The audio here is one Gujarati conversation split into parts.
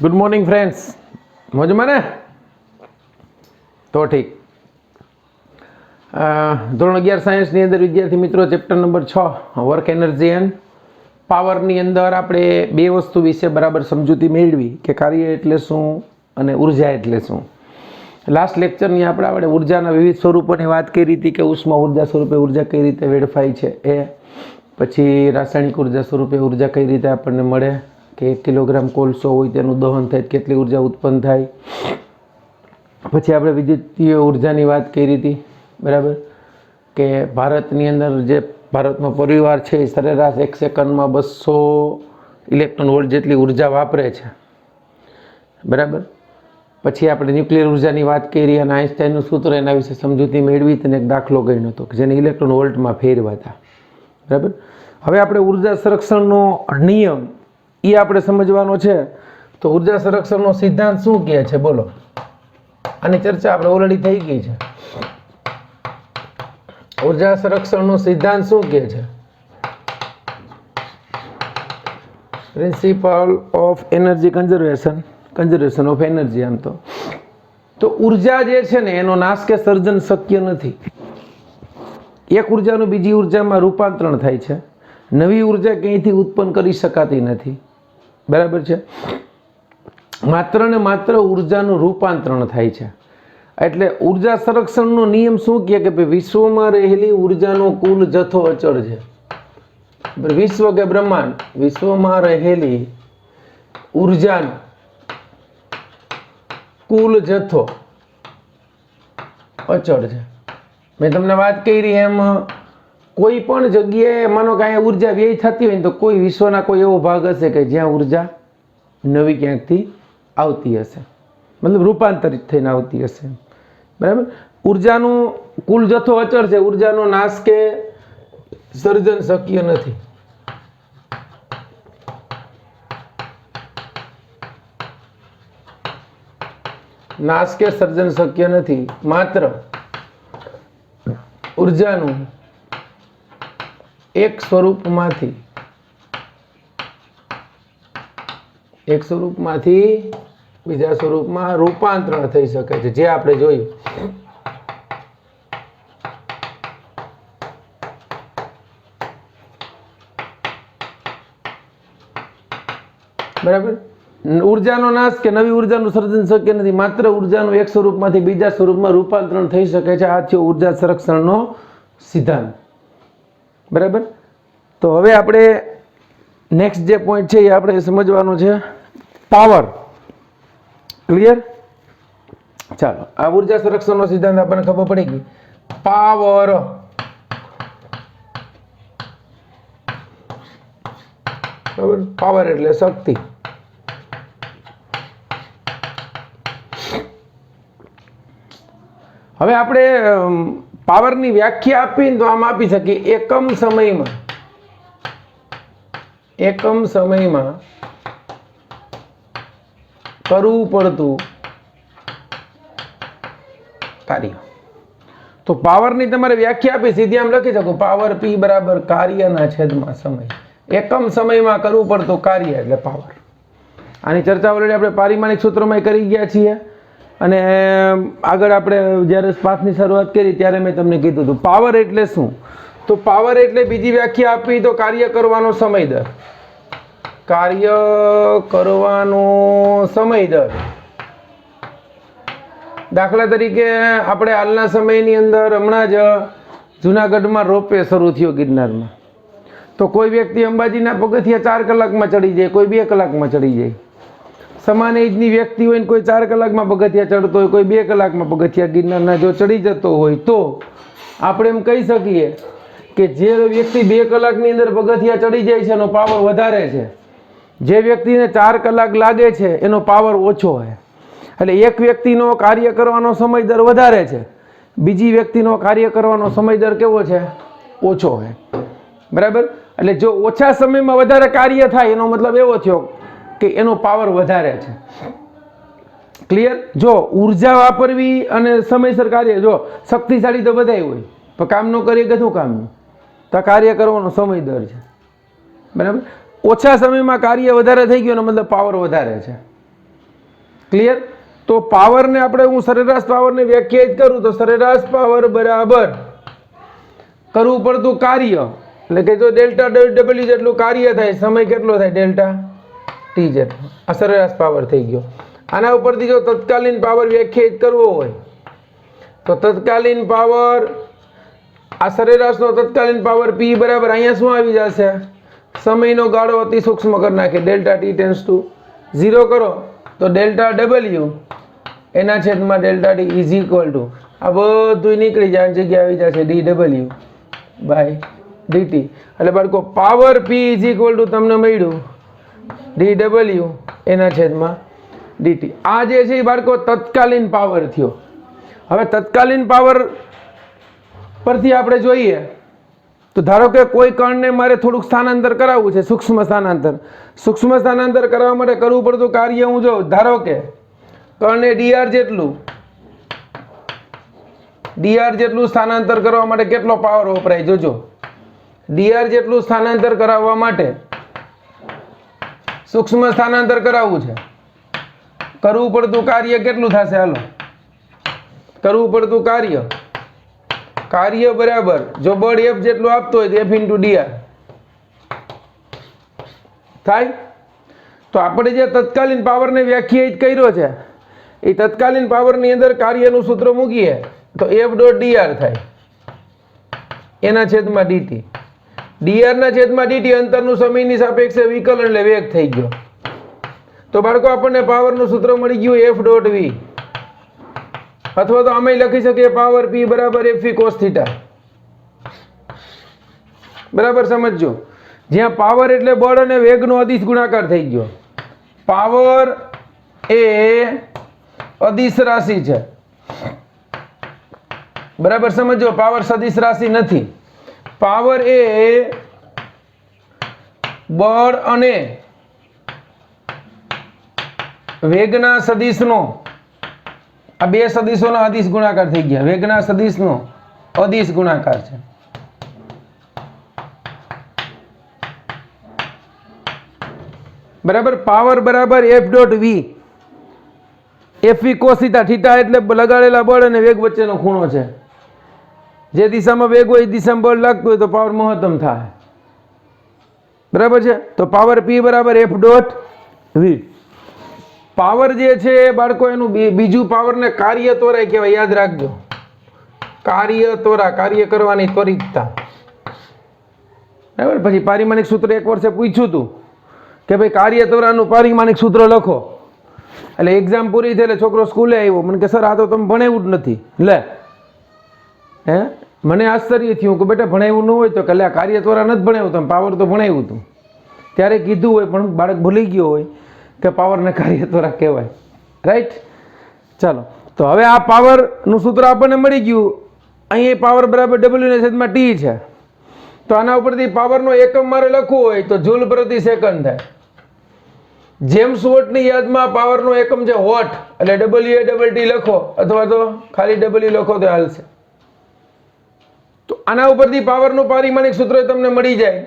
ગુડ મોર્નિંગ ફ્રેન્ડ્સ, મોજમાં ને? તો ઠીક. ધોરણ 11 સાયન્સની અંદર વિદ્યાર્થી મિત્રો chapter number 6 work energy and પાવરની અંદર આપણે બે વસ્તુ વિશે બરાબર સમજૂતી મેળવી કે કાર્ય એટલે શું અને ઉર્જા એટલે શું. લાસ્ટ લેક્ચરની આપણે ઉર્જાના વિવિધ સ્વરૂપોની વાત કરી હતી કે ઉષ્મા ઉર્જા સ્વરૂપે ઉર્જા કઈ રીતે વેડફાય છે એ, પછી રાસાયણિક ઉર્જા સ્વરૂપે ઉર્જા કઈ રીતે આપણને મળે, કે 1 કિલોગ્રામ કોલસો હોય તેનું દહન થાય કેટલી ઉર્જા ઉત્પન્ન થાય. પછી આપણે વિદ્યુતીય ઉર્જાની વાત કરી હતી, બરાબર, કે ભારતની અંદર જે ભારતનો પરિવાર છે એ સરેરાશ 1 સેકન્ડમાં 200 ઇલેક્ટ્રોન વોલ્ટ જેટલી ઉર્જા વાપરે છે, બરાબર. પછી આપણે ન્યુક્લિયર ઉર્જાની વાત કરી અને આઈન્સ્ટાઈનનું સૂત્ર એના વિશે સમજૂતી મેળવી તેને એક દાખલો ગણ્યો હતો કે જેને ઇલેક્ટ્રોન વોલ્ટમાં ફેરવા હતા, બરાબર. હવે આપણે ઉર્જા સંરક્ષણનો નિયમ એ આપણે સમજવાનો છે. તો ઉર્જા સંરક્ષણનો સિદ્ધાંત શું કહે છે બોલો? આની ચર્ચા આપણે ઓલરેડી થઈ ગઈ છે. ઉર્જા સંરક્ષણનો સિદ્ધાંત શું કહે છે? Principal of energy conservation of energy. આમ તો ઉર્જા જે છે ને એનો નાશ કે સર્જન શક્ય નથી. એક ઉર્જાનું બીજી ઉર્જામાં રૂપાંતરણ થાય છે. નવી ઉર્જા ક્યાંયથી ઉત્પન્ન કરી શકાતી નથી, બરાબર છે. માત્ર ને માત્ર ઉર્જાનું રૂપાંતરણ થાય છે. એટલે ઉર્જા સંરક્ષણનો નિયમ શું કહે કે ભાઈ વિશ્વમાં રહેલી ઉર્જાનો કુલ જથ્થો અચળ છે. વિશ્વ કે બ્રહ્માંડ, વિશ્વમાં રહેલી ઉર્જાનો કુલ જથ્થો અચળ છે. મેં તમને વાત કરી એમ કોઈ પણ જગ્યાએ માનો કે અહીંયા ઉર્જા વ્યય થતી હોય ને તો કોઈ વિશ્વના કોઈ એવો ભાગ હશે કે જ્યાં ઉર્જા નવી ક્યાંકથી આવતી હશે, મતલબ રૂપાંતરિત થઈને આવતી હશે, બરાબર. ઉર્જાનું કુલ જથ્થો અચળ છે. ઉર્જાનો નાશ કે સર્જન શક્ય નથી. નાશ કે સર્જન શક્ય નથી. માત્ર ઉર્જાનું એક સ્વરૂપમાંથી બીજા સ્વરૂપમાં રૂપાંતરણ થઈ શકે છે, જે આપણે જોયું. બરાબર. ઉર્જાનો નાશ કે નવી ઉર્જાનું સર્જન શક્ય નથી. માત્ર ઉર્જાનું એક સ્વરૂપમાંથી બીજા સ્વરૂપમાં રૂપાંતરણ થઈ શકે છે. આ છે ઉર્જા સંરક્ષણનો સિદ્ધાંત, બરાબર. તો હવે આપણે નેક્સ્ટ જે પોઈન્ટ છે એ આપણે સમજવાનો છે પાવર. ક્લિયર? ચાલો, આ ઉર્જા સંરક્ષણનો સિદ્ધાંત આપણને ખબર પડી ગઈ. પાવર, બરાબર. પાવર એટલે શક્તિ. હવે આપણે પાવરની વ્યાખ્યા આપીને તો આમ આપી શકીએ એકમ સમયમાં કરવું પડતું કાર્ય. તો પાવરની તમારે વ્યાખ્યા આપી સીધી આમ લખી શકો, પાવર P બરાબર કાર્યના છેદમાં સમય. એકમ સમયમાં કરવું પડતું કાર્ય એટલે પાવર. આની ચર્ચા ઓલરેડી આપણે પારિમાણિક સૂત્રોમાં કરી ગયા છીએ. અને આગળ આપણે જ્યારે પાઠની શરૂઆત કરી ત્યારે મેં તમને કીધું હતું પાવર એટલે શું. તો પાવર એટલે બીજી વ્યાખ્યા આપી તો કાર્ય કરવાનો સમય દર. કાર્ય કરવાનો સમય દર. દાખલા તરીકે આપણે હાલના સમયની અંદર હમણાં જ જુનાગઢમાં રોપવે શરૂ થયો ગિરનારમાં. તો કોઈ વ્યક્તિ અંબાજીના પગથિયા 4 કલાકમાં ચડી જાય, કોઈ 2 કલાકમાં ચડી જાય. સમાન એજની વ્યક્તિ હોય ને કોઈ 4 કલાકમાં પગથિયા ચડતો હોય, કોઈ 2 કલાકમાં પગથિયા ગિરનારના જો ચડી જતો હોય તો આપણે એમ કહી શકીએ કે જે વ્યક્તિ 2 કલાકની અંદર પગથિયા ચડી જાય છે એનો પાવર વધારે છે. જે વ્યક્તિને 4 કલાક લાગે છે એનો પાવર ઓછો હોય. એટલે એક વ્યક્તિનો કાર્ય કરવાનો સમય દર વધારે છે, બીજી વ્યક્તિનો કાર્ય કરવાનો સમય દર કેવો છે? ઓછો હોય, બરાબર. એટલે જો ઓછા સમયમાં વધારે કાર્ય થાય એનો મતલબ એવો થયો કે એનો પાવર વધારે છે. ક્લિયર? જો ઉર્જા વાપરવી અને સમયસર કાર્ય, જો શક્તિશાળી તો બધાય હોય પણ કામ ન કરીએ કે શું કામનું? તો કાર્ય કરવાનો સમય દર છે, બરાબર. ઓછા સમયમાં કાર્ય વધારે થઈ ગયો એનો મતલબ પાવર વધારે છે. ક્લિયર? તો પાવરને આપણે હું સરેરાશ પાવરને વ્યાખ્યાયિત કરું તો સરેરાશ પાવર બરાબર કરવું પડતું કાર્ય, એટલે કે જો ડેલ્ટા ડબલ્યુ જેટલું કાર્ય થાય, સમય કેટલો થાય? ડેલ્ટા ટી જેટલો. આ સરેરાશ પાવર થઈ ગયો. આના ઉપરથી જો તત્કાલીન પાવર વ્યાખ્યાયિત કરવો હોય તો તત્કાલીન પાવર, આ સરેરાશનો તત્કાલીન પાવર પી બરાબર અહીંયા શું આવી જશે? સમયનો ગાળો અતિ સૂક્ષ્મ કરી નાખે, ડેલ્ટા ટી ટેન્સ ટુ 0 કરો તો ડેલ્ટા ડબલ્યુ એના છેદમાં delta T is equal two આ બધું નીકળી જાય, જગ્યા આવી જશે D W by D. T બાળકો power P is equal to તમને મળ્યું ડી ડબલ્યુ એના છેદમાં ડીટી. આ જે છે એ બાળકો તત્કાલીન પાવર થયો. હવે તત્કાલીન પાવર પરથી આપણે જોઈએ તો ધારો કે કોઈ કણને મારે થોડુંક સ્થાનાંતર કરાવવું છે, સૂક્ષ્મ સ્થાનાંતર. સૂક્ષ્મ સ્થાનાંતર કરવા માટે કરવું પડતું કાર્ય હું જોઉં, ધારો કે કણને ડીઆર જેટલું સ્થાનાંતર કરવા માટે કેટલો પાવર વપરાય જોજો. ડીઆર જેટલું સ્થાનાંતર કરાવવા માટે સૂક્ષ્મ સ્થાનાંતર કરાવવું છે, કરવું પડતું કાર્ય કેટલું થશે? હાલો, કરવું પડતું કાર્ય બરાબર જો બળ એફ જેટલું આપતો હોય તો એફ ઇન્ટુ ડીઆર થાય. તો આપણે જે તત્કાલીન પાવરને વ્યાખ્યાયિત કર્યો છે એ તત્કાલીન પાવરની અંદર કાર્યનું સૂત્ર મૂકીએ તો એફ ડોટ ડીઆર થાય એના છેદમાં ડીટી. ડીઆરના છેદમાં ડીટી અંતરનું સમયની સાપેક્ષે વિકલન એટલે વેગ થઈ ગયો. તો બાળકો આપણને પાવરનું સૂત્ર મળી ગયું એફ ડોટ વી, અથવા તો અમે લખી શકીએ પાવર પી બરાબર એફ કોસ થીટા. બરાબર સમજજો, જ્યાં પાવર એટલે બળ અને વેગનો અદિશ ગુણાકાર થઈ ગયો. પાવર એ અદિશ રાશિ છે, બરાબર સમજો. પાવર સદિશ રાશિ નથી. પાવર એ બળ અને વેગના સદિશનો, આ બે સદિશોનો અદિશ ગુણાકાર થઈ ગયા. વેગના સદિશનો અદિશ ગુણાકાર છે. બરાબર. પાવર બરાબર એફ ડોટ વી, એફ વી કોસ થીટા. થીટા એટલે લગાડેલા બળ અને વેગ વચ્ચેનો ખૂણો છે. જે દિશામાં વેગ હોય એ દિશામાં બળ લાગતું હોય તો પાવર મહત્તમ થાય. બરાબર છે. તો પાવર પી બરાબર એફ ડોટ વી. પાવર જે છે બાળકો એનું બીજું પાવરને કાર્ય ત્વરા કહેવાય, યાદ રાખજો. કાર્ય ત્વરા, કાર્ય કરવાની ત્વરિતતા. બરાબર. પછી પારિમાણિક સૂત્ર એક વર્ષે પૂછ્યું હતું કે ભાઈ કાર્ય ત્વરાનું પારિમાણિક સૂત્ર લખો. એટલે એક્ઝામ પૂરી થઈ એટલે છોકરો સ્કૂલે આવ્યો, મને કે સર આ તો તમે ભણાવ્યું જ નથી. લે હે, મને આશ્ચર્ય થયું કે બેટા ભણાવ્યું ન હોય તો કે લે કાર્ય ત્વરા નથી ભણાવ્યું, તમે પાવર તો ભણાવ્યું હતું. ત્યારે કીધું હોય પણ બાળક ભૂલી ગયો હોય કે પાવરને કાર્ય ત્વરા કહેવાય. રાઈટ. ચાલો, તો હવે આ પાવરનું સૂત્ર આપણને મળી ગયું. અહીં પાવર બરાબર ડબલ્યુના છેદમાં ટી છે. તો આના ઉપરથી પાવરનો એકમ મારે લખવું હોય તો જૂલ પ્રતિ સેકન્ડ થાય. જેમ્સ વોટની યાદમાં પાવરનો એકમ છે વોટ, એટલે ડબલ્યુ એ ડબલ ટી લખો અથવા તો ખાલી ડબલ્યુ લખો તો હાલશે. તો આના ઉપરથી પાવરનું પારિમાણિક સૂત્ર તમને મળી જાય.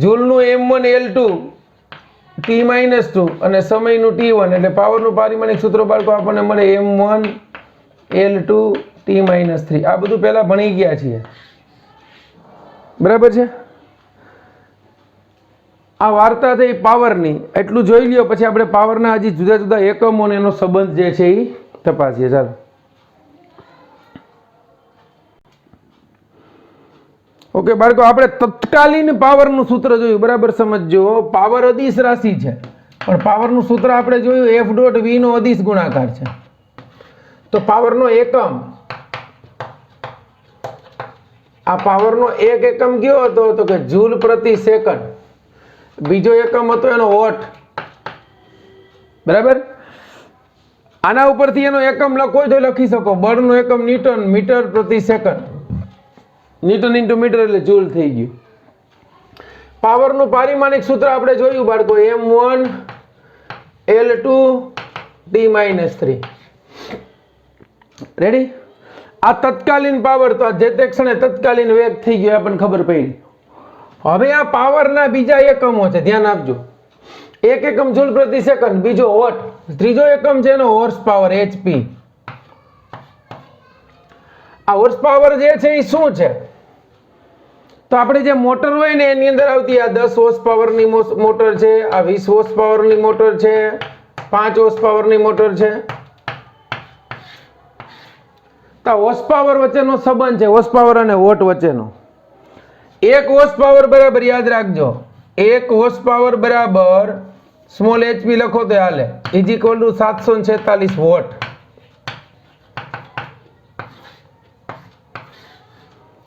જૂલનું M1L2 T-2 અને સમયનું T1, એટલે પાવરનું પારિમાણિક સૂત્ર બાળકો આપણને મળે M1L2 T-3. આ બધું પહેલા ભણી ગયા છીએ. બરાબર છે. આ વાર્તા થઈ પાવરની, એટલું જોઈ લ્યો. પછી આપણે પાવરના હજી જુદા જુદા એકમો અને એનો સંબંધ જે છે એ તપાસીએ. ચાલો, ઓકે બાળકો, આપણે તત્કાલીન પાવરનું સૂત્ર જોયું. બરાબર સમજજો. પાવર અદિશ રાશિ છે પણ પાવરનું સૂત્ર આપણે જોયું એફ ડોટ વી નો અદિશ ગુણાકાર છે. તો પાવરનો એકમ, આ પાવરનો એક એકમ કયો હતો તો કે જૂલ પ્રતિ સેકન્ડ. બીજો એકમ હતો એનો વોટ. બરાબર. આના ઉપરથી એનો એકમ લખો તો લખી શકો. બળનો એકમ ન્યૂટન, મીટર પ્રતિ સેકન્ડ. ન્યૂટન ઇન્ટુ મીટર એટલે જૂલ થઈ ગયું. પાવરનું પારિમાણિક સૂત્ર આપણે જોયું બાળકો M1L2 T-3. રેડી. આ તત્કાલીન પાવર, તો આ જે તે ક્ષણે તત્કાલીન વેગ થઈ ગયો આપણને ખબર પડી. હવે આ પાવરના બીજા એકમો છે, ધ્યાન આપજો. 1 એકમ જૂલ પ્રતિ સેકન્ડ, બીજો વોટ, ત્રીજો એકમ છે એનો હોર્સ પાવર HP. આ હોર્સ પાવર જે છે એ શું છે? તો આપણે જે મોટર હોય ને એની અંદર આવતી આ 10 હોર્સ પાવરની મોટર છે, આ 20 હોર્સ પાવરની મોટર છે, 5 હોર્સ પાવરની મોટર છે. તો હોર્સ પાવર વચ્ચેનો સંબંધ છે, હોર્સ પાવર અને વોટ વચ્ચેનો. 1 હોર્સ પાવર બરાબર, યાદ રાખજો, 1 હોર્સ પાવર બરાબર સ્મોલ HP લખો તો હાલે, is equal to 746 watt.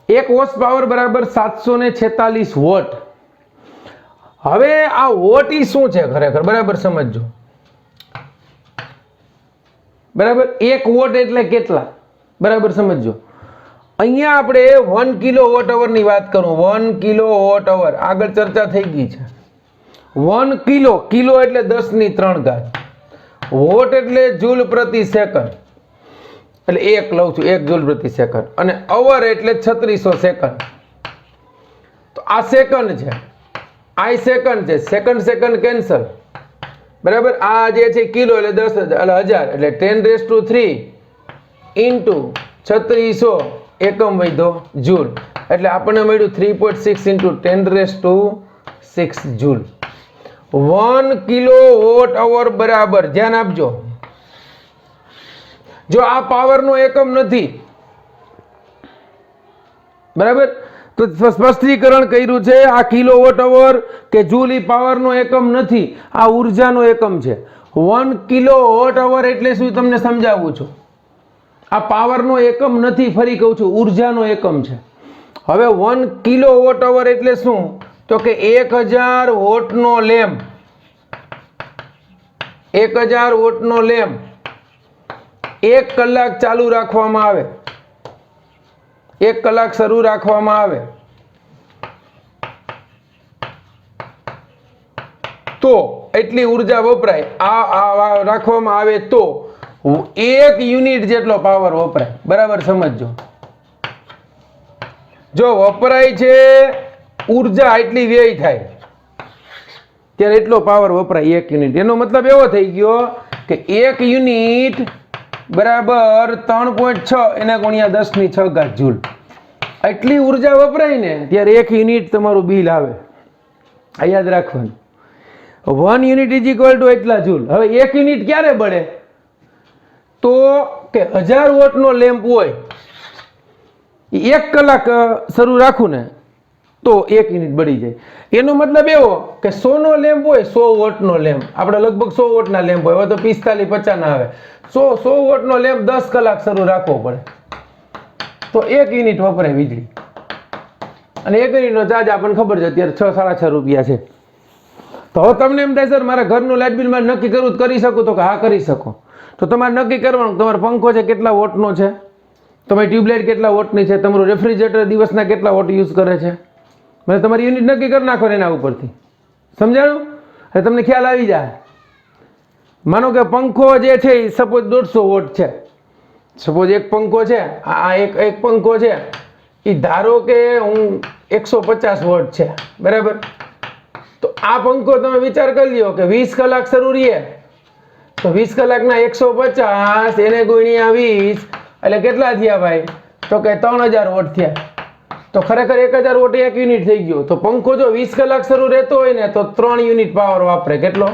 1 horsepower બરાબર 746 વોટ. હવે આ વોટ ઈ શું છે ખરેખર, બરાબર સમજજો. બરાબર, 1 વોટ એટલે કેટલા, બરાબર સમજજો. અહીંયા આપણે 1 કિલો વોટ અવર ની વાત કરું, 1 કિલો વોટ અવર આગળ ચર્ચા થઈ ગઈ છે. 1 કિલો, કિલો એટલે 10 ની 3 ઘાત, વોટ એટલે જૂલ પ્રતિ સેકન્ડ, એટલે 1 લઉં છું, 1 જૂલ પ્રતિ સેકન્ડ, અને અવર એટલે 3600 સેકન્ડ. તો આ સેકન્ડ છે, આ સેકન્ડ છે, સેકન્ડ સેકન્ડ કેન્સલ, બરાબર. આ જે છે કિલો એટલે 10,000 એટલે 10⁻³ ઇન્ટુ 3600 એકમ વધ્યો જૂલ, એટલે આપણને મળ્યું 3.6 into 10⁻6 joule. 1 kilo watt hour બરાબર, ધ્યાન આપજો, જો આ પાવરનો એકમ નથી, બરાબર, તો સ્પષ્ટીકરણ કર્યું છે આ કિલો વોટ અવર કે જૂલ ઈ પાવરનો એકમ નથી, આ ઉર્જાનો એકમ છે. 1 કિલો વોટ અવર એટલે શું તમને સમજાવું છું, આ પાવરનો એકમ નથી, ફરી કહું છું, ઉર્જાનો એકમ છે. હવે 1 કિલો વોટ અવર એટલે શું, તો કે 1000 વોટનો લેમ્પ, 1000 વોટનો લેમ્પ 1 કલાક ચાલુ રાખવામાં આવે, 1 કલાક શરૂ રાખવામાં આવે, તો એટલી ઉર્જા વપરાય. આ રાખવામાં આવે તો 1 યુનિટ જેટલો પાવર વપરાય, બરાબર સમજજો. જો વપરાય છે ઉર્જા એટલી વ્યય થાય, ત્યારે એટલો પાવર વપરાય 1 યુનિટ. એનો મતલબ એવો થઈ ગયો કે 1 યુનિટ બરાબર 3.6 એને ગુણ્યા 10 ની 6 ઘાત જૂલ. એટલી ઉર્જા વપરાય ને ત્યારે 1 યુનિટ તમારું બિલ આવે, આ યાદ રાખવાનું. 1 યુનિટ ઇઝ ઇક્વલ ટુ એટલા જૂલ. હવે 1 યુનિટ ક્યારે બળે, તો કે 1000 વોટનો લેમ્પ હોય, 1 કલાક શરૂ રાખું ને તો 1 યુનિટ બળી જાય. એનો મતલબ એવો કે 100 નો લેમ્પ હોય, 100 વોટનો લેમ્પ, આપણે લગભગ 100 વોટના લેમ્પ હોય, હવે તો 45 50 ના આવે, 100 વોટનો લેમ્પ 10 કલાક શરૂ રાખવો પડે, તો 1 યુનિટ વપરાય વીજળી. અને 1 યુનિટનો ચાર્જ આપણને ખબર છે અત્યારે 6 સાડા 6 રૂપિયા છે. તો હવે તમને એમ થાય સર મારા ઘરનું લાઇટ બિલ મારે નક્કી કરવું, કરી શકું, તો કે હા કરી શકો. તો તમારે નક્કી કરવાનું, તમારો પંખો છે કેટલા વોટનો છે, તમારી ટ્યુબલાઇટ કેટલા વોટની છે, તમારું રેફ્રિજરેટર દિવસના કેટલા વોટ યુઝ કરે છે, મને તમારી યુનિટ નક્કી કરી નાખો એના ઉપરથી. સમજાણું? એટલે તમને ખ્યાલ આવી જાય. માનો કે પંખો જે છે એ સપોઝ 150 વોટ છે, સપોઝ એક પંખો છે, આ એક પંખો છે એ ધારો કે હું 150 વોટ છે, બરાબર. તો આ પંખો તમે વિચાર કરી લ્યો કે 20 કલાક શરૂ રહીએ, તો 20 કલાકના 150 એને ગુણ્યા 20 એટલે કેટલા થયા ભાઈ, તો કે 3000 વોટ થયા. તો ખરેખર 1000 વોટ 1 યુનિટ થઈ ગયો. તો પંખો જો 20 કલાક શરૂ રહેતો હોય ને તો 3 યુનિટ પાવર વાપરે. કેટલો?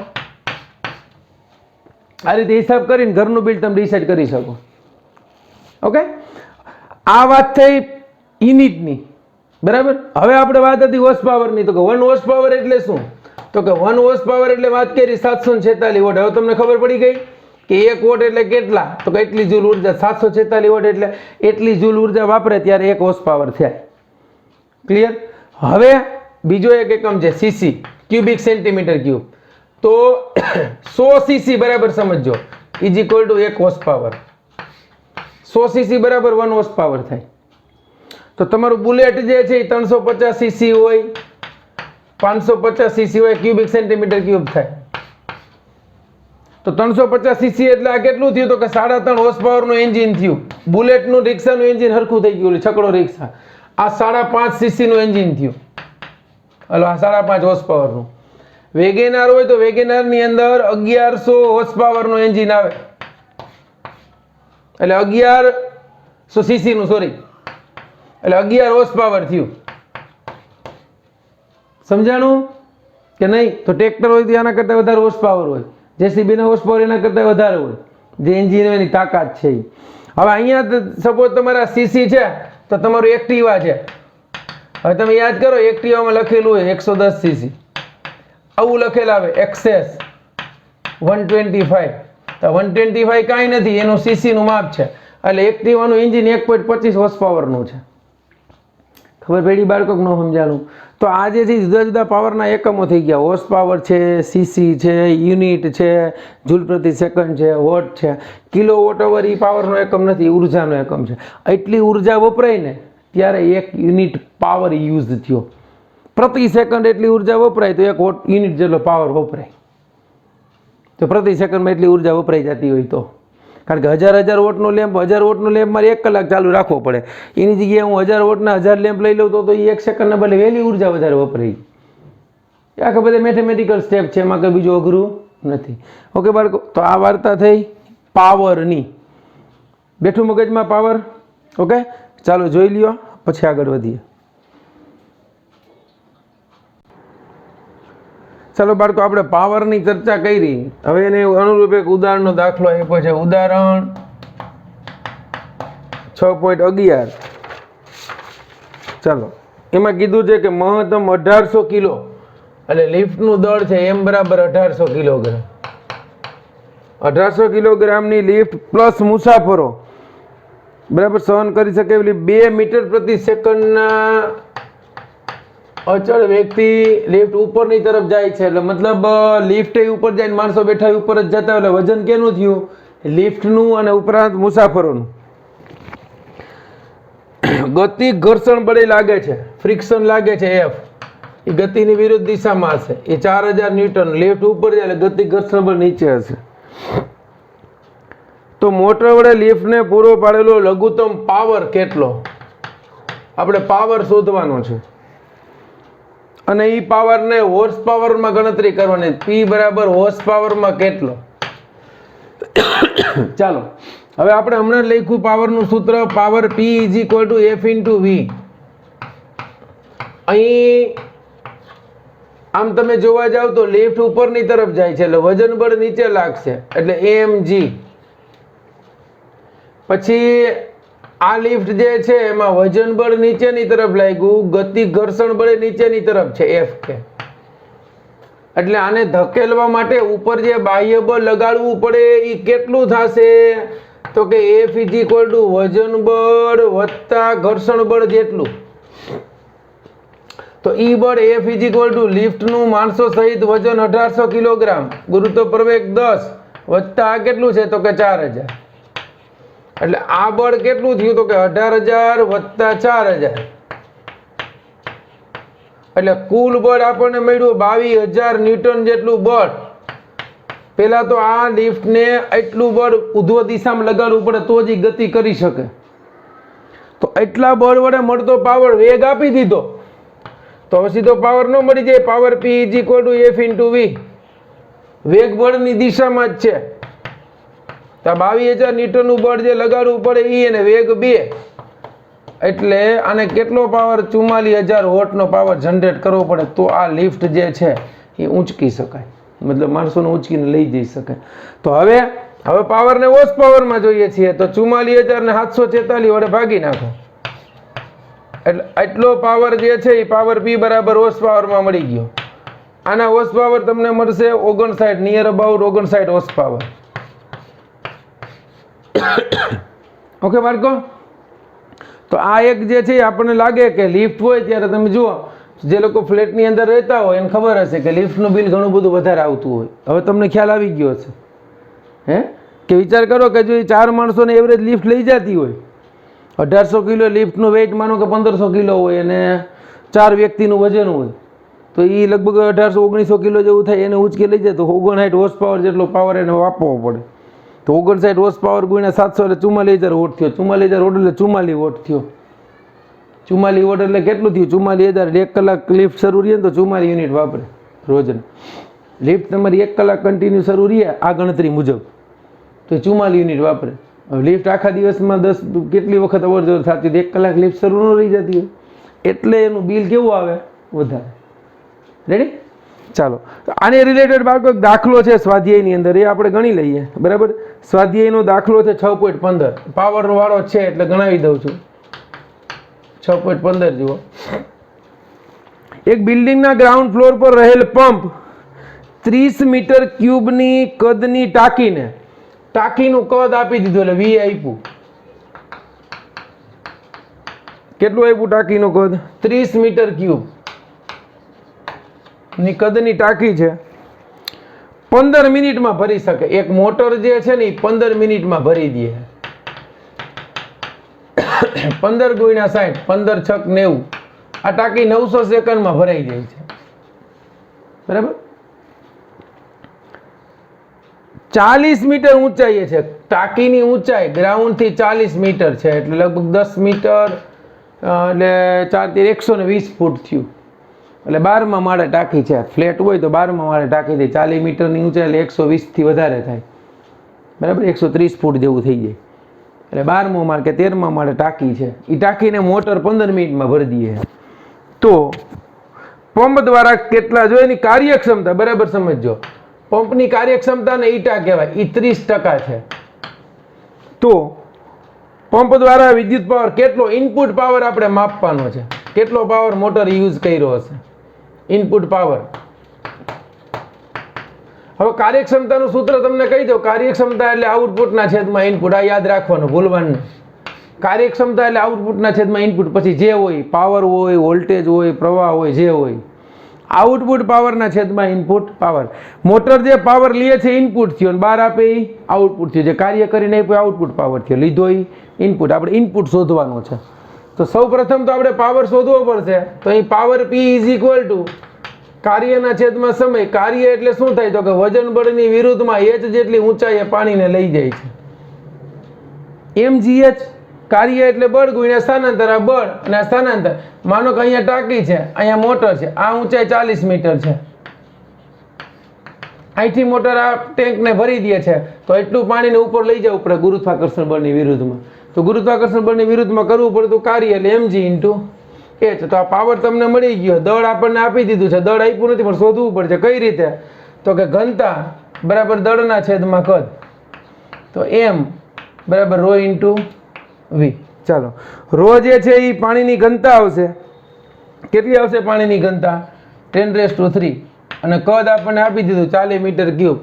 આ રીતે હિસાબ કરીને ઘરનું બિલ તમે ડિસાઈડ કરી શકો. ઓકે, આ વાત થઈ યુનિટની, બરાબર. હવે આપણે વાત હતી હોર્સ પાવરની, તો કે 1 હોર્સ પાવર એટલે શું, તો કે 1 હોર્સ પાવર એટલે વાત કરી 746 વોટ. હવે તમને ખબર પડી ગઈ કે 1 વોટ એટલે કેટલા, તો કે એટલી જૂલ ઉર્જા. 746 વોટ એટલે એટલી જૂલ ઉર્જા વાપરે ત્યારે 1 હોર્સ પાવર થાય. ક્લિયર? હવે બીજો એક એકમ છે સીસી, ક્યુબિક સેન્ટીમીટર ક્યુબ. તો 100 સીસી બરાબર સમજો is equal two 1 horse power. 100 CC બરાબર 1 હોર્સ પાવર થાય. તો તમારું બુલેટ જે છે એ 350 સીસી હોય, 550 સીસી હોય, ક્યુબિક સેન્ટીમીટર ક્યુબ થાય. તો 350 સીસી એટલે આ કેટલું થયું, તો કે 3.5 હોર્સ પાવર નું એન્જિન થયું. બુલેટનું રિક્ષાનું એન્જિન હરખું થઈ ગયું, છકડો રિક્ષા. આ 5.5 સીસી નું એન્જિન થયું, હલો, આ 5.5 હોર્સ પાવર નું. વેગેનાર હોય તો વેગેનારની અંદર 1100 હોર્સ પાવરનું એન્જિન આવે, એટલે 1100 સીસી નું, સોરી, એટલે 11 હોર્સ પાવર થયું. સમજાણું કે નહીં? તો ટ્રેક્ટર હોય તો આના કરતાં વધારે હોર્સ પાવર હોય, જેસીબી ના હોર્સ પાવર એના કરતાં વધારે હોય, જે એન્જિન એની તાકાત છે. હવે અહીંયા સપોઝ તમારા સીસી છે તો તમારું એક્ટિવા છે. હવે તમે યાદ કરો, એક્ટિવામાં લખેલું હોય 110 સીસી, આવું લખેલ આવે એક્સેસ 125. તો 125 કાંઈ નથી, એનું સીસી નું માપ છે. એટલે એક્ટિવાનું એન્જિન 1.25 હોર્સ પાવરનું છે. ખબર પડી બાળકો? ન સમજાણું? તો આ જે છે જુદા જુદા પાવરના એકમો થઈ ગયા. હોર્સ પાવર છે, સીસી છે, યુનિટ છે, જૂલ પ્રતિ સેકન્ડ છે, વોટ છે. કિલો વોટ અવર એ પાવરનો એકમ નથી, ઉર્જાનો એકમ છે. એટલી ઉર્જા વપરાય ને ત્યારે 1 યુનિટ પાવર યુઝ થયો. પ્રતિ સેકન્ડ એટલી ઉર્જા વપરાય તો 1 યુનિટ જેટલો પાવર વપરાય. તો પ્રતિ સેકન્ડમાં એટલી ઉર્જા વપરાઈ જતી હોય તો, કારણ કે 1000 વોટનો લેમ્પ, 1000 વોટનો લેમ્પ મારે 1 કલાક ચાલુ રાખવો પડે. એની જગ્યાએ હું 1000 વોટના 1000 લેમ્પ લઈ લઉં તો એ 1 સેકન્ડના બદલે વહેલી ઉર્જા વધારે વપરાય. આખા બધા મેથેમેટિકલ સ્ટેપ છે, એમાં કંઈ બીજું અઘરું નથી. ઓકે બાળકો, તો આ વાર્તા થઈ પાવરની. બેઠું મગજમાં પાવર? ઓકે, ચાલો જોઈ લ્યો, પછી આગળ વધીએ. ચાલો બાળકો, આપણે પાવરની ચર્ચા કરી. હવે એને અનુરૂપ એક ઉદાહરણનો દાખલો આપ્યો છે. ઉદાહરણ 6.11. ચાલો, એમાં કીધું છે કે મહત્તમ 1800 કિલો, એટલે લિફ્ટનું દળ છે m બરાબર 1800 કિલોગ્રામ. 1800 કિલોગ્રામની લિફ્ટ પ્લસ મુસાફરો બરાબર સહન કરી શકે એવી 2 મીટર પ્રતિ સેકન્ડના અચળ વ્યક્તિ લિફ્ટ ઉપરની તરફ જાય છે. એટલે મતલબ લિફ્ટ ઉપર જાય, માણસો બેઠા ઉપર જ જતા, એટલે વજન કેનું થયું? લિફ્ટનું અને ઉપરાંત મુસાફરોનું. ગતિ ઘર્ષણ બળે લાગે છે, ફ્રિક્શન લાગે છે F, એ ગતિની વિરુદ્ધ દિશામાં હશે. એ 4000 ન્યૂટન. લિફ્ટ ઉપર જાય એટલે ગતિ ઘર્ષણ બળ નીચે હશે. તો મોટર વડે લિફ્ટને પૂરો પાડેલો લઘુત્તમ પાવર કેટલો? આપણે પાવર શોધવાનો છે અને એ પાવરને હોર્સ પાવરમાં ગણતરી કરવાની. P બરાબર હોર્સ પાવરમાં કેટલો? ચાલો, હવે આપણે હમણાં લખ્યું પાવરનું સૂત્ર, power P is equal two F into V. અહીં આમ તમે જોવા જાવ તો લિફ્ટ ઉપરની તરફ જાય છે એટલે વજન બળ નીચે લાગશે, એટલે mg. પછી આ લિફ્ટ જે છે એમાં વજન બળ નીચેની તરફ લાગ્યું, ગતિ ઘર્ષણ બળ નીચેની તરફ છે Fk. એટલે આને ધકેલવા માટે ઉપર જે બાહ્ય બળ લગાડવું પડે એ કેટલું થશે? તો કે F ઇઝ ઇક્વલ ટુ વજન બળ વત્તા ઘર્ષણ બળ જેટલું. તો ઈ બળ F ઇઝ ઇક્વલ ટુ લિફ્ટનું માણસો સહિત વજન 1800 કિલોગ્રામ, ગુરુત્વ પ્રવેગ 10 વત્તા આ કેટલું છે? તો કે 4000. એટલે આ બળ કેટલું થયું? તો કે 18000 વત્તા 4000, એટલે કુલ બળ આપણને મળ્યું 22000 ન્યૂટન જેટલું બળ. પેલા તો આ લિફ્ટને એટલું બળ ઉધ્વ દિશામાં લગાડવું પડે તો જ ગતિ કરી શકે. તો એટલા બળ વડે મળતો પાવર વેગ આપી દીધો તો હવે સીધો પાવર ન મળી જાય. Power P is equal two F into V. વેગ બળની દિશામાં જ છે. તો 22000 ન્યૂટનનું બળ જે લગાડવું પડે એ અને વેગ 2, એટલે આને કેટલો પાવર? 44000 વોટનો પાવર જનરેટ કરવો પડે તો આ લિફ્ટ જે છે એ ઊંચકી શકાય, મતલબ માણસોને ઊંચકીને લઈ જઈ શકાય. તો હવે પાવરને હોર્સ પાવરમાં જોઈએ છીએ તો 44000 ને 746 વડે ભાગી નાખો, એટલે એટલો પાવર જે છે એ પાવર P બરાબર હોર્સ પાવરમાં મળી ગયો. આના હોર્સ પાવર તમને મળશે 59, near about 59 horse power. Okay બાળકો, તો આ એક જે છે આપણને લાગે કે લિફ્ટ હોય ત્યારે તમે જુઓ, જે લોકો ફ્લેટની અંદર રહેતા હોય એને ખબર હશે કે લિફ્ટનું બિલ ઘણું બધું વધારે આવતું હોય. હવે તમને ખ્યાલ આવી ગયો હશે કે વિચાર કરો કે જો એ 4 માણસોને એવરેજ લિફ્ટ લઈ જતી હોય, 1800 કિલો લિફ્ટનું વેઇટ માનો કે 1500 કિલો હોય અને 4 વ્યક્તિનું વજન હોય તો એ લગભગ 1800-1900 કિલો જેવું થાય. એને ઉંચકી લઈ જાય તો 59 હોર્સ પાવર જેટલો પાવર એને આપવો પડે. તો 59 હોર્સ પાવર ગુણ્યા 700 એટલે 44000 વોટ થયો. 44000 વોટ એટલે 44 વોટ થયો. 44 વોટ એટલે કેટલું થયું? 44000. 1 કલાક લિફ્ટ શરૂ રહી ને તો 44 યુનિટ વાપરે રોજના. લિફ્ટ તમારી 1 કલાક કન્ટિન્યુ શરૂ રહે આ ગણતરી મુજબ તો 44 યુનિટ વાપરે. હવે લિફ્ટ આખા દિવસમાં 10 કેટલી વખત અવર જવર થતી હતી, 1 કલાક લિફ્ટ શરૂ ન રહી જતી હોય એટલે એનું બિલ કેવું આવે વધારે. રેડી? ચાલો, આને રિલેટેડ બાળકો એક દાખલો છે સ્વાધ્યાયની અંદર, એ આપણે ગણી લઈએ. બરાબર, સ્વાધ્યાયનો દાખલો છે 6.15, પાવર વાળો છે એટલે ગણાવી દઉં છું. 6.15 જુઓ. એક બિલ્ડિંગના ગ્રાઉન્ડ ફ્લોર પર રહેલ પંપ 30 મીટર ક્યુબની કદની ટાંકીને, ટાંકીનું કદ આપી દીધું એટલે વી આપ્યું. કેટલું આપ્યું ટાંકીનું કદ? 30 મીટર ક્યુબ ની કદની ટાંકી છે. 15 મિનિટમાં ભરી શકે. એક મોટર જે છે ને એ 15 મિનિટમાં ભરી દે. 15 ગુણ્યા 60, 15 છક 90. આ ટાંકી 900 સેકન્ડમાં ભરાઈ જાય છે. બરાબર, 40 મીટર ઊંચાઈએ છે ટાંકીની ઊંચાઈ, ગ્રાઉન્ડ થી 40 મીટર છે એટલે લગભગ 10 મીટર એટલે 4 120 ફૂટ થયું. એટલે 12મા માળે ટાંકી છે. ફ્લેટ હોય તો 12મા માળે ટાંકી થઈ. 40 મીટરની ઊંચાઈ એટલે 120 થી વધારે થાય. બરાબર, 130 ફૂટ જેવું થઈ જાય. એટલે 12મો માળ કે 13મા માળે ટાંકી છે. એ ટાંકીને મોટર 15 મિનિટમાં ભરી દઈએ. તો પંપ દ્વારા કેટલા જો એની કાર્યક્ષમતા બરાબર સમજજો. પંપની કાર્યક્ષમતા ને ઈટા કહેવાય, એ 30% છે. તો પંપ દ્વારા વિદ્યુત પાવર કેટલો, ઇનપુટ પાવર આપણે માપવાનો છે. કેટલો પાવર મોટર યુઝ કર્યો હશે, ઇનપુટ પાવર. હવે કાર્યક્ષમતાનું સૂત્ર તમને કહી દઉં. કાર્યક્ષમતા એટલે આઉટપુટના છેદમાં ઇનપુટ. આ યાદ રાખવાનું, ભૂલવાનું. કાર્યક્ષમતા એટલે આઉટપુટના છેદમાં ઇનપુટ. પછી જે હોય, પાવર હોય, વોલ્ટેજ હોય, પ્રવાહ હોય, જે હોય, આઉટપુટ પાવરના છેદમાં ઇનપુટ પાવર. મોટર જે પાવર લે છે ઇનપુટ થયો, બહાર આપે એ આઉટપુટ થયું. જે કાર્ય કરીને આપ્યું આઉટપુટ પાવર થયો, લીધો એ ઇનપુટ. આપણે ઇનપુટ શોધવાનું છે. તો સૌ પ્રથમ તો આપણે પાવર શોધવો પડશે. તો અહીં power P is equal two કાર્યના છેદમાં સમય. કાર્ય એટલે શું થાય તો કે વજન બળની વિરુદ્ધમાં h જેટલી ઊંચાઈએ પાણીને લઈ જાય છે. mgh કાર્ય એટલે બળ ગુણ્યા સ્થાનાંતર. આ બળ અને આ સ્થાનાંતર. માનો કે અહીંયા ટાંકી છે, અહીંયા મોટર છે, આ ઊંચાઈ 40 મીટર છે. અહીંથી મોટર આ ટેન્કને ભરી દે છે તો એટલું પાણીને ઉપર લઈ જવું પડે ગુરુત્વાકર્ષણ બળની વિરુદ્ધમાં. તો ગુરુત્વાકર્ષણ બળની વિરુદ્ધમાં કરવું પડતું કાર્ય એટલે mg ઇન્ટુ h. તો આ પાવર તમને મળી ગયો. દળ આપણને આપી દીધું છે. દળ આપ્યું નથી પણ શોધવું પડશે. કઈ રીતે તો કે ઘનતા બરાબર દળના છેદમાં કદ. તો m બરાબર રો ઇન્ટુ v. ચાલો, રો જે છે એ પાણીની ઘનતા આવશે. કેટલી આવશે પાણીની ઘનતા? 10⁻³ અને કદ આપણને આપી દીધું 40 મીટર ક્યુબ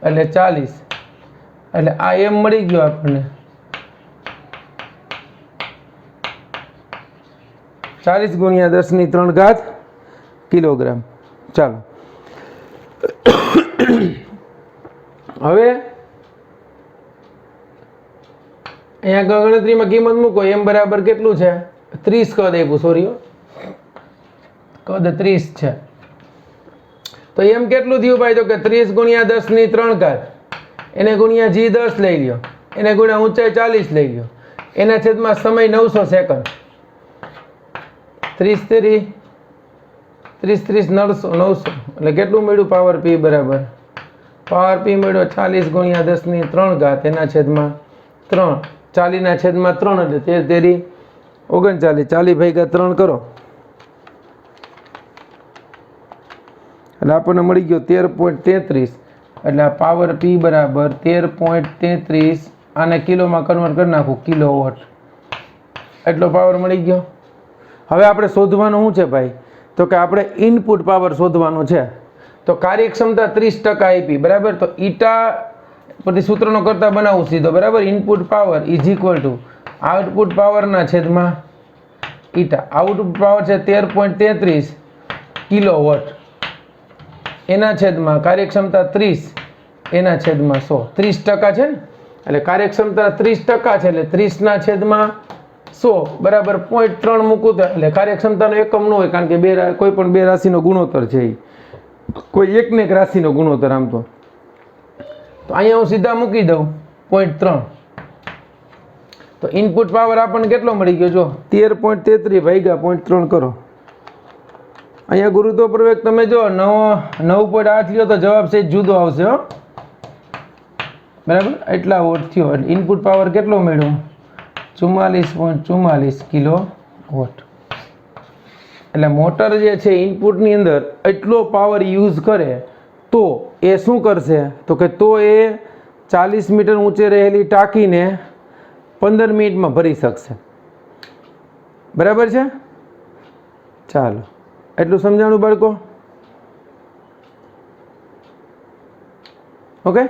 એટલે 40. એટલે આ m મળી ગયો આપણને 40 ગુણ્યા 10⁻³ કિલોગ્રામ. ચાલો, હવે અહીંયા ગણતરીમાં કિંમત મૂકો. m બરાબર કેટલું છે? 30 કદ આપ્યું. સોરી, કદ 30 છે. તો m કેટલું થયું ભાઈ? તો કે 30 ગુણ્યા 10⁻³ એને ગુણ્યા g10 લઈ લ્યો, એને ગુણ્યા ઊંચાઈ 40 લઈ લ્યો, એના છેદમાં સમય 900 સેકન્ડ. 30 900 એટલે કેટલું મળ્યું પાવર P બરાબર? પાવર P મળ્યો 40 ગુણ્યા 10⁻³ એના છેદમાં 3. 40 ના છેદમાં 3 એટલે 13 39. 40 ભાગ્યા 3 કરો એટલે આપણને મળી ગયો 13.33. એટલે આ પાવર P બરાબર 13.33. આને કિલોમાં કન્વર્ટ કરી નાખું, કિલોવોટ. એટલો પાવર મળી ગયો. હવે આપણે શોધવાનું શું છે ભાઈ? તો કે આપણે ઇનપુટ પાવર શોધવાનો છે. તો કાર્યક્ષમતા 30% આપી બરાબર. તો ઈટા પછી સૂત્રનો કરતા બનાવું સીધો બરાબર. Input power is equal two output પાવરના છેદમાં ઈટા. આઉટપુટ પાવર છે 13.33 કિલોવોટ એના છેદમાં કાર્યક્ષમતા 30 એના છેદમાં 100. 30% છે ને એટલે કાર્યક્ષમતા 30% છે એટલે 30 ના છેદમાં 100 બરાબર 0.3 મૂકું તો એટલે કાર્યક્ષમતાનો એકમ ન હોય કારણ કે કોઈ પણ બે રાશિનો ગુણોત્તર છે. કોઈ એકને એક રાશિનો ગુણોત્તર આમ તો અહીંયા હું સીધા મૂકી દઉં 0.3. તો ઇનપુટ પાવર આપણને કેટલો મળી ગયો? જો 13.33 ભાગ્યા 0.3 કરો. અહીંયા ગુરુત્વ પ્રવેગ તમે જો 9.8 લ્યો તો જવાબ છે જુદો આવશે હો, બરાબર. એટલા વોટ થયો. ઇનપુટ પાવર કેટલો મળ્યો? 44.44 કિલો વોટ. એટલે મોટર જે છે ઇનપુટની અંદર એટલો પાવર યુઝ કરે તો એ શું કરશે તો કે તો એ 40 મીટર ઊંચે રહેલી ટાંકીને 15 મિનિટમાં ભરી શકશે, બરાબર છે. ચાલો, એટલું સમજાણું બાળકો? ઓકે.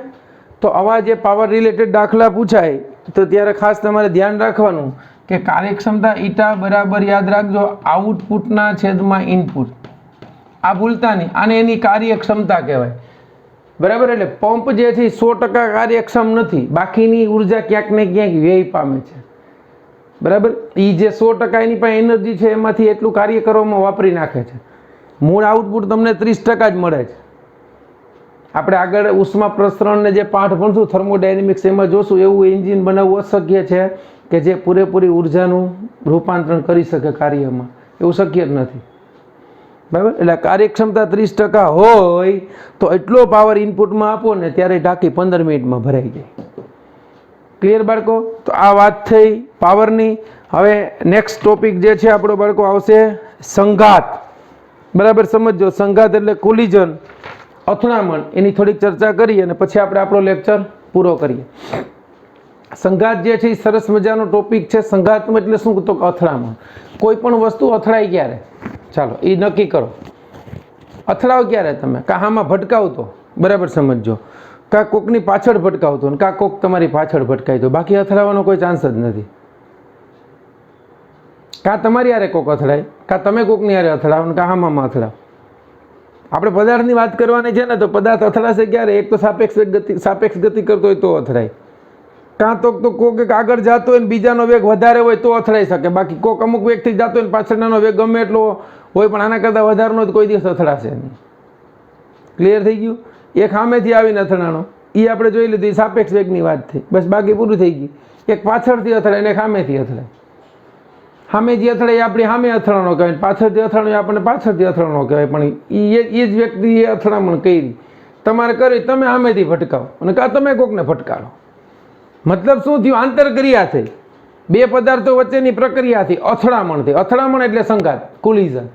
તો આવા જે પાવર રિલેટેડ દાખલા પૂછાય તો ત્યારે ખાસ તમારે ધ્યાન રાખવાનું કે કાર્યક્ષમતા ઈટા બરાબર યાદ રાખજો આઉટપુટના છેદમાં ઇનપુટ. આ ભૂલતા નહીં, આને એની કાર્યક્ષમતા કહેવાય, બરાબર. એટલે પંપ જે છે 100% કાર્યક્ષમ નથી, બાકીની ઉર્જા ક્યાંક ને ક્યાંક વ્યય પામે છે, બરાબર. એ જે 100% એની પાસે એનર્જી છે એમાંથી એટલું કાર્ય કરવામાં વાપરી નાખે છે. મૂળ આઉટપુટ તમને 30% જ મળે છે. આપણે આગળ ઉષ્મા પ્રસરણને જે પાઠ ભણશું થર્મોડાયનેમિક્સ એમાં જોશું એવું એન્જિન બનાવવું અશક્ય છે કે જે પૂરેપૂરી ઉર્જાનું રૂપાંતરણ કરી શકે કાર્યમાં, એવું શક્ય જ નથી, બરાબર. એટલે કાર્યક્ષમતા 30% હોય તો એટલો પાવર ઇનપુટમાં આપો ને ત્યારે ટાંકી 15 મિનિટમાં ભરાઈ જાય. ક્લિયર બાળકો? તો આ વાત થઈ પાવરની. હવે નેક્સ્ટ ટોપિક જે છે આપણો બાળકો આવશે સંઘાત, બરાબર. સમજો સંઘાત એટલે કોલિઝન, અથડામણ, એની થોડીક ચર્ચા કરીએ અને પછી આપણે આપણો લેક્ચર પૂરો કરીએ. સંઘાત જે છે એ સરસ મજાનો ટોપિક છે. સંઘાત એટલે શું? તો અથડામણ. કોઈ પણ વસ્તુ અથડાય ક્યારે? ચાલો એ નક્કી કરો. અથડાવ ક્યારે તમે? કાં આમાં ભટકાવતો, બરાબર સમજો, કાં કોકની પાછળ ભટકાવતો ને કાં કોક તમારી પાછળ ભટકાય તો, બાકી અથડાવાનો કોઈ ચાન્સ જ નથી. કાં તમારી હારે કોક અથડાય, કાં તમે કોકની હારે અથડાવ ને કાં આમાં અથડાવ. આપણે પદાર્થની વાત કરવાની છે ને, તો પદાર્થ અથડાશે ક્યારે? એક તો સાપેક્ષ ગતિ કરતો હોય તો અથડાય, કાં તો કોક એક આગળ જતો હોય ને બીજાનો વેગ વધારે હોય તો અથડાઈ શકે, બાકી કોક અમુક વેગથી જતો હોય ને પાછળનો વેગ ગમે એટલો હોય પણ આના કરતાં વધારનો કોઈ દિવસ અથડાશે નહીં. ક્લિયર થઈ ગયું? એક સામેથી આવીને અથડાણો એ આપણે જોઈ લીધું, એ સાપેક્ષ વેગની વાત થઈ, બસ બાકી પૂરું થઈ ગયું. એક પાછળથી અથડાય ને એક સામેથી અથડાય. સામે જે અથડાય એ આપણી સામે અથડાણો કહેવાય, પાછળથી અથડાણો આપણને પાછળથી અથડાણો કહેવાય. પણ એ જ વ્યક્તિએ અથડામણ કરી, તમારે કરી તમે સામેથી ભટકાવો અને કાં તમે કોકને ભટકાડો. મતલબ શું થયું? આંતરક્રિયા થઈ, બે પદાર્થો વચ્ચેની પ્રક્રિયાથી અથડામણ થઈ. અથડામણ એટલે સંઘાત, કોલિઝન.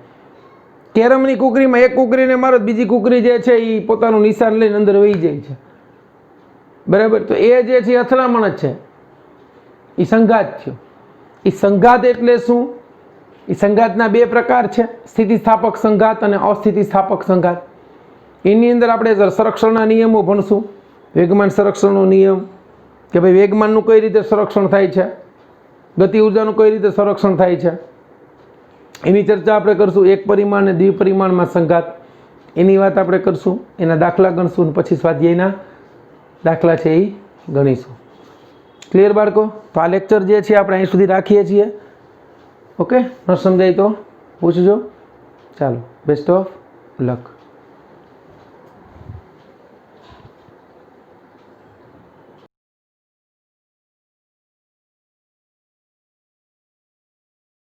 કેરમની કુકરીમાં એક કુકરીને મારો, બીજી કુકરી જે છે એ પોતાનું નિશાન લઈને અંદર વહી જાય છે, બરાબર. તો એ જે છે અથડામણ જ છે, એ સંઘાત થયો. એ સંઘાત એટલે શું? એ સંઘાતના બે પ્રકાર છે, સ્થિતિસ્થાપક સંઘાત અને અસ્થિતિસ્થાપક સંઘાત. એની અંદર આપણે સંરક્ષણના નિયમો ભણશું, વેગમાન સંરક્ષણનો નિયમ કે ભાઈ વેગમાનનું કઈ રીતે સંરક્ષણ થાય છે, ગતિ ઉર્જાનું કઈ રીતે સંરક્ષણ થાય છે, એની ચર્ચા આપણે કરશું. એક પરિમાણ અને દ્વિપરિમાણમાં સંઘાત, એની વાત આપણે કરશું, એના દાખલા ગણશું, પછી સ્વાધ્યાયના દાખલા છે એ ગણીશું. ક્લિયર બાળકો? તો આ લેક્ચર જે છે આપણે અહીં સુધી રાખીએ છીએ. ઓકે, ન સમજાય તો પૂછજો. ચાલો, બેસ્ટ ઓફ લક.